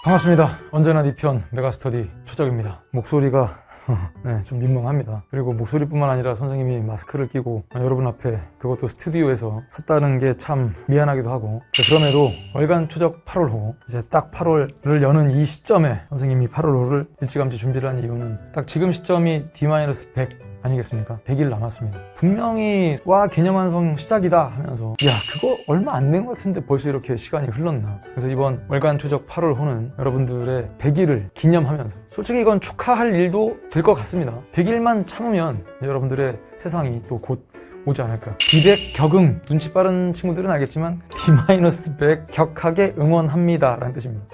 반갑습니다. 언제나 네 편 메가스터디 초적입니다. 목소리가 네, 좀 민망합니다. 그리고 목소리뿐만 아니라 선생님이 마스크를 끼고 여러분 앞에 그것도 스튜디오에서 섰다는 게 참 미안하기도 하고, 그럼에도 월간 초적 8월호, 이제 딱 8월을 여는 이 시점에 선생님이 8월호를 일찌감치 준비를 한 이유는 딱 지금 시점이 D-100 아니겠습니까? 100일 남았습니다. 분명히 와 개념 완성 시작이다 하면서 야 그거 얼마 안 된 것 같은데 벌써 이렇게 시간이 흘렀나. 그래서 이번 월간 초적 8월호는 여러분들의 100일을 기념하면서, 솔직히 이건 축하할 일도 될 것 같습니다. 100일만 참으면 여러분들의 세상이 또 곧 오지 않을까. D100 격응, 눈치 빠른 친구들은 알겠지만 D-100 격하게 응원합니다 라는 뜻입니다.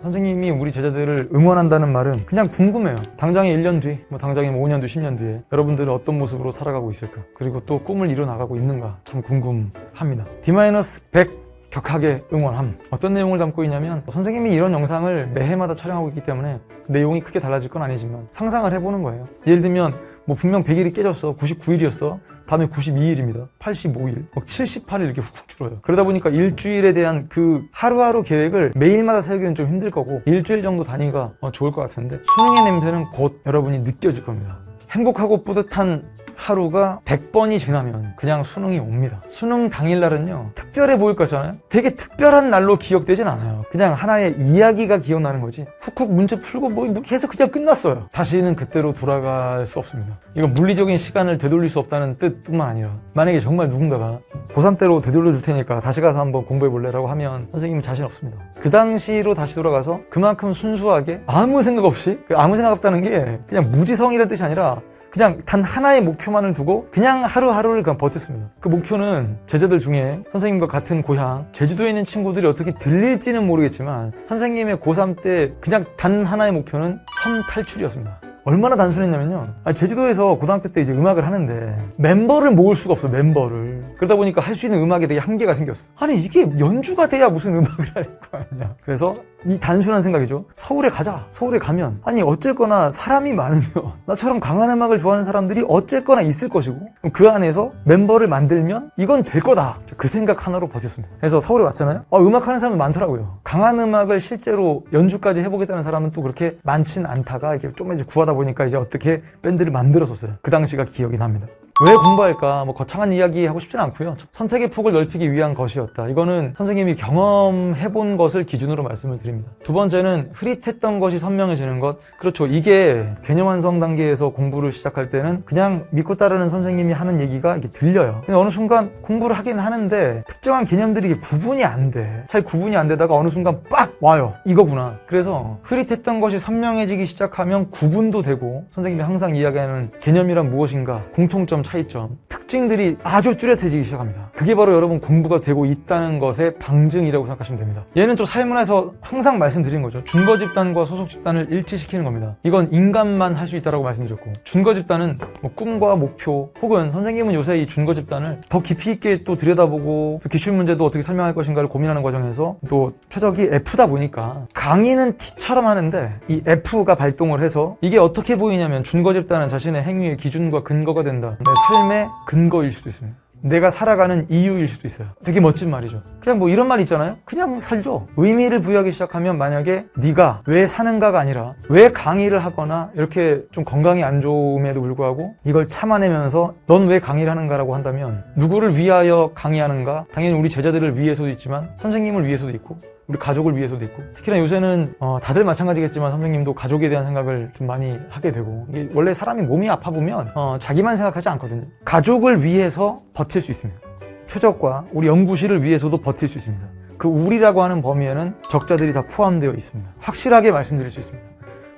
선생님이 우리 제자들을 응원한다는 말은 그냥 궁금해요. 당장에 1년 뒤, 당장에 5년 뒤, 10년 뒤에 여러분들은 어떤 모습으로 살아가고 있을까, 그리고 또 꿈을 이뤄나가고 있는가 참 궁금합니다. D-100 격하게 응원함, 어떤 내용을 담고 있냐면, 선생님이 이런 영상을 매해마다 촬영하고 있기 때문에 내용이 크게 달라질 건 아니지만 상상을 해보는 거예요. 예를 들면 분명 100일이 깨졌어, 99일이었어, 다음에 92일입니다 85일, 78일 이렇게 훅훅 줄어요. 그러다 보니까 일주일에 대한 그 하루하루 계획을 매일마다 세우기는 좀 힘들 거고, 일주일 정도 단위가 좋을 것 같은데, 수능의 냄새는 곧 여러분이 느껴질 겁니다. 행복하고 뿌듯한 하루가 100번이 지나면 그냥 수능이 옵니다. 수능 당일날은요 특별해 보일 거잖아요. 되게 특별한 날로 기억되진 않아요. 그냥 하나의 이야기가 기억나는 거지, 훅훅 문제 풀고 뭐 계속 그냥 끝났어요. 다시는 그때로 돌아갈 수 없습니다. 이건 물리적인 시간을 되돌릴 수 없다는 뜻뿐만 아니라, 만약에 정말 누군가가 고3 때로 되돌려 줄 테니까 다시 가서 한번 공부해 볼래 라고 하면 선생님은 자신 없습니다. 그 당시로 다시 돌아가서 그만큼 순수하게 아무 생각 없이, 아무 생각 없다는 게 그냥 무지성이라는 뜻이 아니라 그냥 단 하나의 목표만을 두고 그냥 하루하루를 그냥 버텼습니다. 그 목표는 제자들 중에 선생님과 같은 고향 제주도에 있는 친구들이 어떻게 들릴지는 모르겠지만, 선생님의 고3 때 그냥 단 하나의 목표는 섬 탈출이었습니다. 얼마나 단순했냐면요, 제주도에서 고등학교 때 이제 음악을 하는데 멤버를 모을 수가 없어, 멤버를. 그러다 보니까 할 수 있는 음악에 되게 한계가 생겼어. 아니 이게 연주가 돼야 무슨 음악을 할 거 아니야. 그래서 이 단순한 생각이죠. 서울에 가자. 서울에 가면 아니 어쨌거나 사람이 많으면 나처럼 강한 음악을 좋아하는 사람들이 어쨌거나 있을 것이고, 그 안에서 멤버를 만들면 이건 될 거다. 그 생각 하나로 버텼습니다. 그래서 서울에 왔잖아요. 음악하는 사람은 많더라고요. 강한 음악을 실제로 연주까지 해보겠다는 사람은 또 그렇게 많진 않다가 이렇게 좀 이제 구하다 보니까 이제 어떻게 밴드를 만들었었어요. 그 당시가 기억이 납니다. 왜 공부할까? 거창한 이야기 하고 싶진 않고요. 선택의 폭을 넓히기 위한 것이었다. 이거는 선생님이 경험해본 것을 기준으로 말씀을 드립니다. 두 번째는 흐릿했던 것이 선명해지는 것. 그렇죠. 이게 개념 완성 단계에서 공부를 시작할 때는 그냥 믿고 따르는 선생님이 하는 얘기가 이게 들려요. 근데 어느 순간 공부를 하긴 하는데 특정한 개념들이 이게 구분이 안 돼. 잘 구분이 안 되다가 어느 순간 빡 와요. 이거구나. 그래서 흐릿했던 것이 선명해지기 시작하면 구분도 되고, 선생님이 항상 이야기하는 개념이란 무엇인가, 공통점, 차이점, 특징들이 아주 뚜렷해지기 시작합니다. 그게 바로 여러분 공부가 되고 있다는 것의 방증이라고 생각하시면 됩니다. 얘는 또 사회문화에서 항상 말씀드린 거죠. 준거 집단과 소속 집단을 일치시키는 겁니다. 이건 인간만 할 수 있다고 말씀드렸고, 준거 집단은 꿈과 목표, 혹은 선생님은 요새 이 준거 집단을 더 깊이 있게 또 들여다보고, 또 기출문제도 어떻게 설명할 것인가를 고민하는 과정에서 또 최적이 F다 보니까 강의는 T처럼 하는데 이 F가 발동을 해서 이게 어떻게 보이냐면, 준거 집단은 자신의 행위의 기준과 근거가 된다. 내 삶의 근거일 수도 있습니다. 내가 살아가는 이유일 수도 있어요. 되게 멋진 말이죠. 그냥 이런 말 있잖아요. 그냥 살죠. 의미를 부여하기 시작하면, 만약에 네가 왜 사는가가 아니라 왜 강의를 하거나 이렇게 좀 건강이 안 좋음에도 불구하고 이걸 참아내면서 넌 왜 강의를 하는가라고 한다면, 누구를 위하여 강의하는가? 당연히 우리 제자들을 위해서도 있지만 선생님을 위해서도 있고 우리 가족을 위해서도 있고, 특히나 요새는 다들 마찬가지겠지만 선생님도 가족에 대한 생각을 좀 많이 하게 되고, 이게 원래 사람이 몸이 아파 보면 자기만 생각하지 않거든요. 가족을 위해서 버틸 수 있습니다. 최적과 우리 연구실을 위해서도 버틸 수 있습니다. 그 우리라고 하는 범위에는 적자들이 다 포함되어 있습니다. 확실하게 말씀드릴 수 있습니다.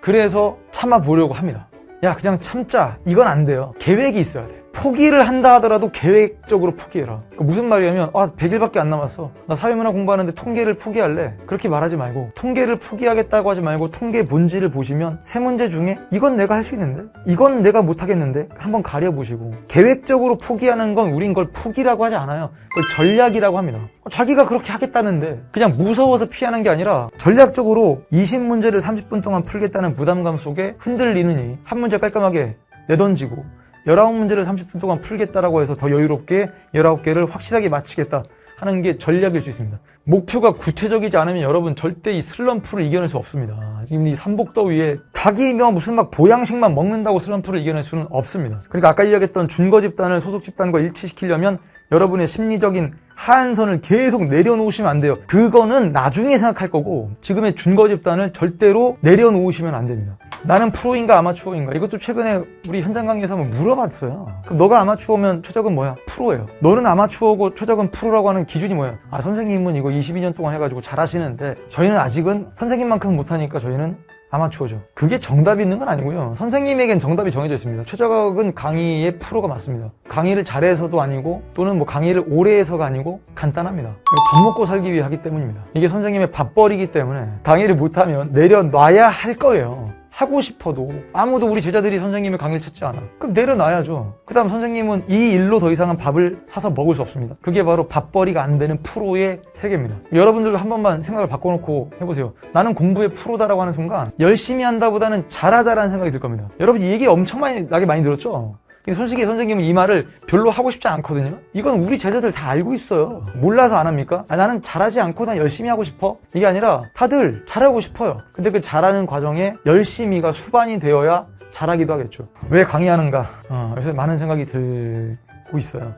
그래서 참아보려고 합니다. 야 그냥 참자, 이건 안 돼요. 계획이 있어야 돼. 포기를 한다 하더라도 계획적으로 포기해라. 그러니까 무슨 말이냐면 100일밖에 안 남았어, 나 사회문화 공부하는데 통계를 포기할래, 그렇게 말하지 말고, 통계를 포기하겠다고 하지 말고 통계 본질을 보시면 세 문제 중에 이건 내가 할 수 있는데, 이건 내가 못하겠는데 한번 가려보시고, 계획적으로 포기하는 건 우린 그걸 포기라고 하지 않아요. 그걸 전략이라고 합니다. 자기가 그렇게 하겠다는데 그냥 무서워서 피하는 게 아니라 전략적으로 20문제를 30분 동안 풀겠다는 부담감 속에 흔들리느니 한 문제 깔끔하게 내던지고, 19문제를 30분 동안 풀겠다라고 해서 더 여유롭게 19개를 확실하게 마치겠다 하는 게 전략일 수 있습니다. 목표가 구체적이지 않으면 여러분 절대 이 슬럼프를 이겨낼 수 없습니다. 지금 이 삼복더위에 닭이 무슨 막 보양식만 먹는다고 슬럼프를 이겨낼 수는 없습니다. 그러니까 아까 이야기했던 준거 집단을 소속 집단과 일치시키려면 여러분의 심리적인 하한선을 계속 내려놓으시면 안 돼요. 그거는 나중에 생각할 거고 지금의 준거 집단을 절대로 내려놓으시면 안 됩니다. 나는 프로인가 아마추어인가? 이것도 최근에 우리 현장 강의에서 한번 물어봤어요. 그럼 너가 아마추어면 최적은 뭐야? 프로예요. 너는 아마추어고 최적은 프로라고 하는 기준이 뭐야? 아, 선생님은 이거 22년 동안 해가지고 잘하시는데 저희는 아직은 선생님만큼 못하니까 저희는 아마추어죠. 그게 정답이 있는 건 아니고요. 선생님에겐 정답이 정해져 있습니다. 최적은 강의의 프로가 맞습니다. 강의를 잘해서도 아니고 또는 뭐 강의를 오래 해서가 아니고 간단합니다. 밥 먹고 살기 위해 하기 때문입니다. 이게 선생님의 밥벌이기 때문에 강의를 못하면 내려놔야 할 거예요. 하고 싶어도 아무도 우리 제자들이 선생님의 강의를 찾지 않아. 그럼 내려놔야죠. 그 다음 선생님은 이 일로 더 이상은 밥을 사서 먹을 수 없습니다. 그게 바로 밥벌이가 안 되는 프로의 세계입니다. 여러분들도 한 번만 생각을 바꿔놓고 해보세요. 나는 공부의 프로다라고 하는 순간 열심히 한다보다는 잘하자라는 생각이 들 겁니다. 여러분 이 얘기 엄청 많이 들었죠? 솔직히 선생님은 이 말을 별로 하고 싶지 않거든요. 이건 우리 제자들 다 알고 있어요. 몰라서 안 합니까? 나는 잘하지 않고 난 열심히 하고 싶어. 이게 아니라 다들 잘하고 싶어요. 근데 그 잘하는 과정에 열심히가 수반이 되어야 잘하기도 하겠죠. 왜 강의하는가? 요새 많은 생각이 들고 있어요.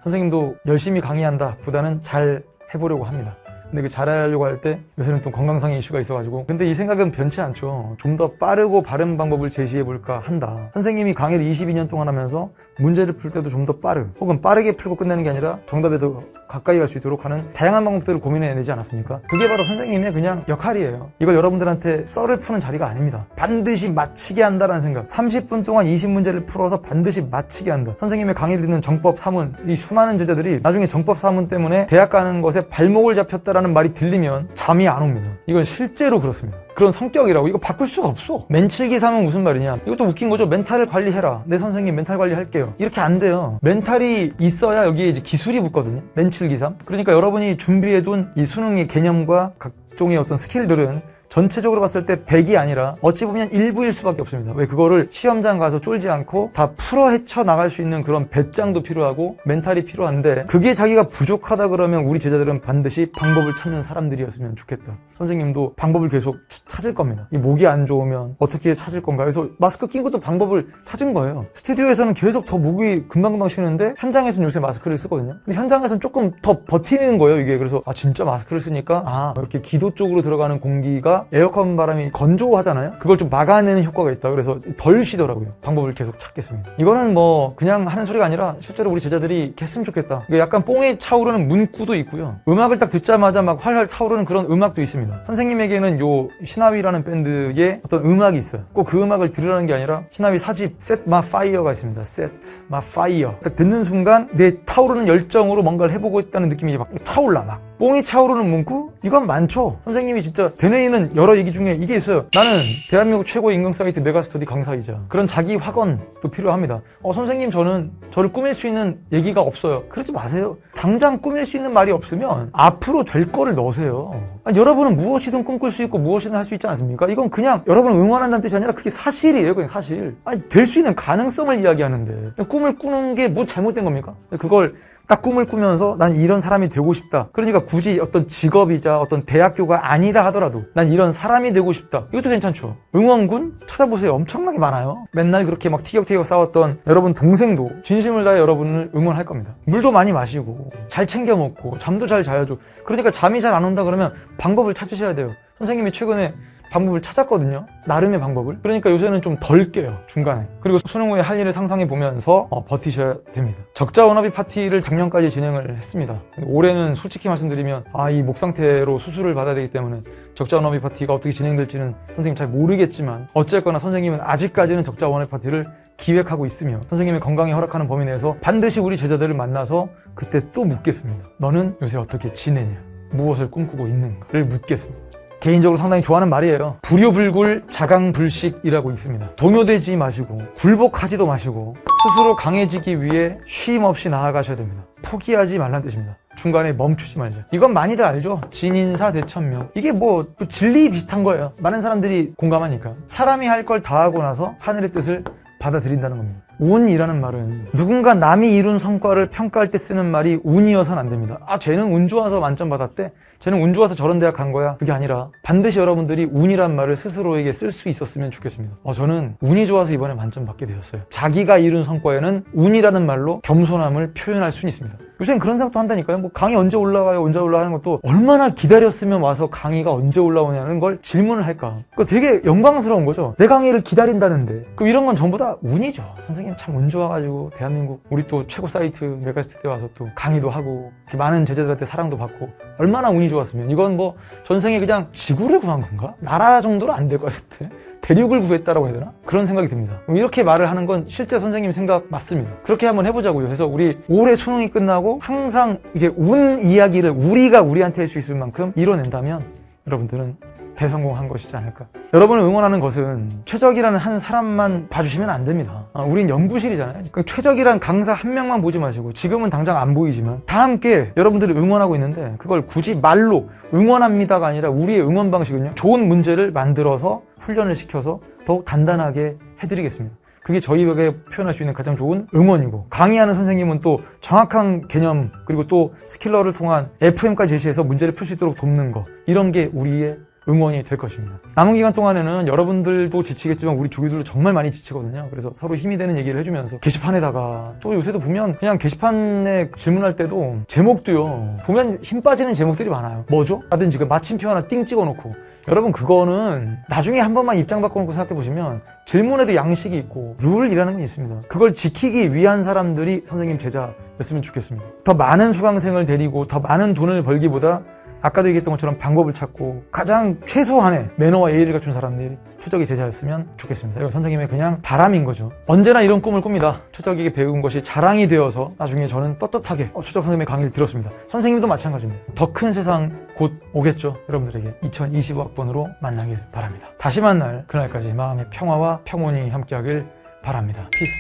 선생님도 열심히 강의한다 보다는 잘 해보려고 합니다. 근데 그 잘하려고 할 때 요새는 또 건강상의 이슈가 있어가지고 근데 이 생각은 변치 않죠. 좀 더 빠르고 바른 방법을 제시해볼까 한다. 선생님이 강의를 22년 동안 하면서 문제를 풀 때도 좀 더 혹은 빠르게 풀고 끝내는 게 아니라 정답에 더 가까이 갈 수 있도록 하는 다양한 방법들을 고민해내지 않았습니까? 그게 바로 선생님의 그냥 역할이에요. 이걸 여러분들한테 썰을 푸는 자리가 아닙니다. 반드시 마치게 한다라는 생각. 30분 동안 20문제를 풀어서 반드시 마치게 한다. 선생님의 강의를 듣는 정법 사문, 이 수많은 제자들이 나중에 정법 사문 때문에 대학 가는 것에 발목을 잡혔다라는 말이 들리면 잠이 안 옵니다. 이건 실제로 그렇습니다. 그런 성격이라고. 이거 바꿀 수가 없어. 맨칠기삼은 무슨 말이냐. 이것도 웃긴 거죠. 멘탈을 관리해라. 내 선생님 멘탈 관리할게요. 이렇게 안 돼요. 멘탈이 있어야 여기에 이제 기술이 붙거든요. 맨칠기삼. 그러니까 여러분이 준비해둔 이 수능의 개념과 각종의 어떤 스킬들은 전체적으로 봤을 때 100이 아니라 어찌 보면 일부일 수밖에 없습니다. 왜 그거를 시험장 가서 쫄지 않고 다 풀어 헤쳐 나갈 수 있는 그런 배짱도 필요하고 멘탈이 필요한데 그게 자기가 부족하다 그러면 우리 제자들은 반드시 방법을 찾는 사람들이었으면 좋겠다. 선생님도 방법을 계속 찾을 겁니다. 이 목이 안 좋으면 어떻게 찾을 건가. 그래서 마스크 낀 것도 방법을 찾은 거예요. 스튜디오에서는 계속 더 목이 금방금방 쉬는데 현장에서는 요새 마스크를 쓰거든요. 근데 현장에서는 조금 더 버티는 거예요. 이게 그래서 진짜 마스크를 쓰니까 이렇게 기도 쪽으로 들어가는 공기가 에어컨 바람이 건조하잖아요. 그걸 좀 막아내는 효과가 있다. 그래서 덜 쉬더라고요. 방법을 계속 찾겠습니다. 이거는 뭐 그냥 하는 소리가 아니라 실제로 우리 제자들이 했으면 좋겠다. 약간 뽕에 차오르는 문구도 있고요. 음악을 딱 듣자마자 막 활활 타오르는 그런 음악도 있습니다. 선생님에게는 요 시나위라는 밴드의 어떤 음악이 있어요. 꼭 그 음악을 들으라는 게 아니라 시나위 4집 Set My Fire가 있습니다. Set My Fire. 딱 듣는 순간 내 타오르는 열정으로 뭔가를 해보고 있다는 느낌이 막 차올라. 막 뽕이 차오르는 문구? 이건 많죠. 선생님이 진짜 되뇌이는 여러 얘기 중에 이게 있어요. 나는 대한민국 최고의 인강 사이트 메가스터디 강사이자 그런 자기 확언도 필요합니다. 선생님 저는 저를 꾸밀 수 있는 얘기가 없어요. 그러지 마세요. 당장 꾸밀 수 있는 말이 없으면 앞으로 될 거를 넣으세요. 여러분은 무엇이든 꿈꿀 수 있고 무엇이든 할 수 있지 않습니까? 이건 그냥 여러분을 응원한다는 뜻이 아니라 그게 사실이에요. 그냥 사실. 될 수 있는 가능성을 이야기하는데 꿈을 꾸는 게 뭐 잘못된 겁니까? 그걸 딱 꿈을 꾸면서 난 이런 사람이 되고 싶다. 그러니까 굳이 어떤 직업이자 어떤 대학교가 아니다 하더라도 난 이런 사람이 되고 싶다. 이것도 괜찮죠. 응원군 찾아보세요. 엄청나게 많아요. 맨날 그렇게 막 티격태격 싸웠던 여러분 동생도 진심을 다해 여러분을 응원할 겁니다. 물도 많이 마시고 잘 챙겨 먹고 잠도 잘 자야죠. 그러니까 잠이 잘 안 온다 그러면 방법을 찾으셔야 돼요. 선생님이 최근에 방법을 찾았거든요. 나름의 방법을. 그러니까 요새는 좀 덜 깨요. 중간에. 그리고 수능 후에 할 일을 상상해 보면서 버티셔야 됩니다. 적자 워너비 파티를 작년까지 진행을 했습니다. 올해는 솔직히 말씀드리면 이 목 상태로 수술을 받아야 되기 때문에 적자 워너비 파티가 어떻게 진행될지는 선생님 잘 모르겠지만 어쨌거나 선생님은 아직까지는 적자 워너비 파티를 기획하고 있으며 선생님의 건강이 허락하는 범위 내에서 반드시 우리 제자들을 만나서 그때 또 묻겠습니다. 너는 요새 어떻게 지내냐? 무엇을 꿈꾸고 있는가를 묻겠습니다. 개인적으로 상당히 좋아하는 말이에요. 불효불굴 자강불식이라고 있습니다. 동요되지 마시고 굴복하지도 마시고 스스로 강해지기 위해 쉼 없이 나아가셔야 됩니다. 포기하지 말라는 뜻입니다. 중간에 멈추지 말자. 이건 많이들 알죠? 진인사 대천명. 이게 뭐 진리 비슷한 거예요. 많은 사람들이 공감하니까. 사람이 할 걸 다 하고 나서 하늘의 뜻을 받아들인다는 겁니다. 운이라는 말은 누군가 남이 이룬 성과를 평가할 때 쓰는 말이 운이어서는 안 됩니다. 아, 쟤는 운 좋아서 만점 받았대? 쟤는 운 좋아서 저런 대학 간 거야? 그게 아니라 반드시 여러분들이 운이란 말을 스스로에게 쓸 수 있었으면 좋겠습니다. 저는 운이 좋아서 이번에 만점 받게 되었어요. 자기가 이룬 성과에는 운이라는 말로 겸손함을 표현할 수는 있습니다. 요새는 그런 생각도 한다니까요. 뭐 강의 언제 올라가요? 언제 올라가는 것도 얼마나 기다렸으면 와서 강의가 언제 올라오냐는 걸 질문을 할까. 그거 되게 영광스러운 거죠. 내 강의를 기다린다는데. 그럼 이런 건 전부 다 운이죠. 선생님 참 운 좋아가지고 대한민국 우리 또 최고 사이트 메가스터디에 와서 또 강의도 하고 이렇게 많은 제자들한테 사랑도 받고 얼마나 운이 좋았으면 이건 뭐 전생에 그냥 지구를 구한 건가? 나라 정도로 안 될 것 같을 때 대륙을 구했다라고 해야 되나? 그런 생각이 듭니다. 이렇게 말을 하는 건 실제 선생님 생각 맞습니다. 그렇게 한번 해보자고요. 그래서 우리 올해 수능이 끝나고 항상 이게 운 이야기를 우리가 우리한테 할 수 있을 만큼 이뤄낸다면 여러분들은 대성공한 것이지 않을까. 여러분을 응원하는 것은 최적이라는 한 사람만 봐주시면 안 됩니다. 우린 연구실이잖아요. 최적이란 강사 한 명만 보지 마시고 지금은 당장 안 보이지만 다 함께 여러분들을 응원하고 있는데 그걸 굳이 말로 응원합니다가 아니라 우리의 응원 방식은요. 좋은 문제를 만들어서 훈련을 시켜서 더욱 단단하게 해드리겠습니다. 그게 저희에게 표현할 수 있는 가장 좋은 응원이고 강의하는 선생님은 또 정확한 개념 그리고 또 스킬러를 통한 FM까지 제시해서 문제를 풀 수 있도록 돕는 거 이런 게 우리의 응원이 될 것입니다. 남은 기간 동안에는 여러분들도 지치겠지만 우리 조교들도 정말 많이 지치거든요. 그래서 서로 힘이 되는 얘기를 해주면서 게시판에다가 또 요새도 보면 그냥 게시판에 질문할 때도 제목도요. 보면 힘 빠지는 제목들이 많아요. 뭐죠? 라든지 그 마침표 하나 띵 찍어놓고 여러분 그거는 나중에 한 번만 입장 바꿔놓고 생각해보시면 질문에도 양식이 있고 룰이라는 건 있습니다. 그걸 지키기 위한 사람들이 선생님 제자였으면 좋겠습니다. 더 많은 수강생을 데리고 더 많은 돈을 벌기보다 아까도 얘기했던 것처럼 방법을 찾고 가장 최소한의 매너와 예의를 갖춘 사람들이 초적의 제자였으면 좋겠습니다. 이건 선생님의 그냥 바람인 거죠. 언제나 이런 꿈을 꿉니다. 초적에게 배운 것이 자랑이 되어서 나중에 저는 떳떳하게 초적 선생님의 강의를 들었습니다. 선생님도 마찬가지입니다. 더 큰 세상 곧 오겠죠. 여러분들에게 2025학번으로 만나길 바랍니다. 다시 만날 그날까지 마음의 평화와 평온이 함께하길 바랍니다. 피스.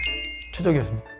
초적이었습니다.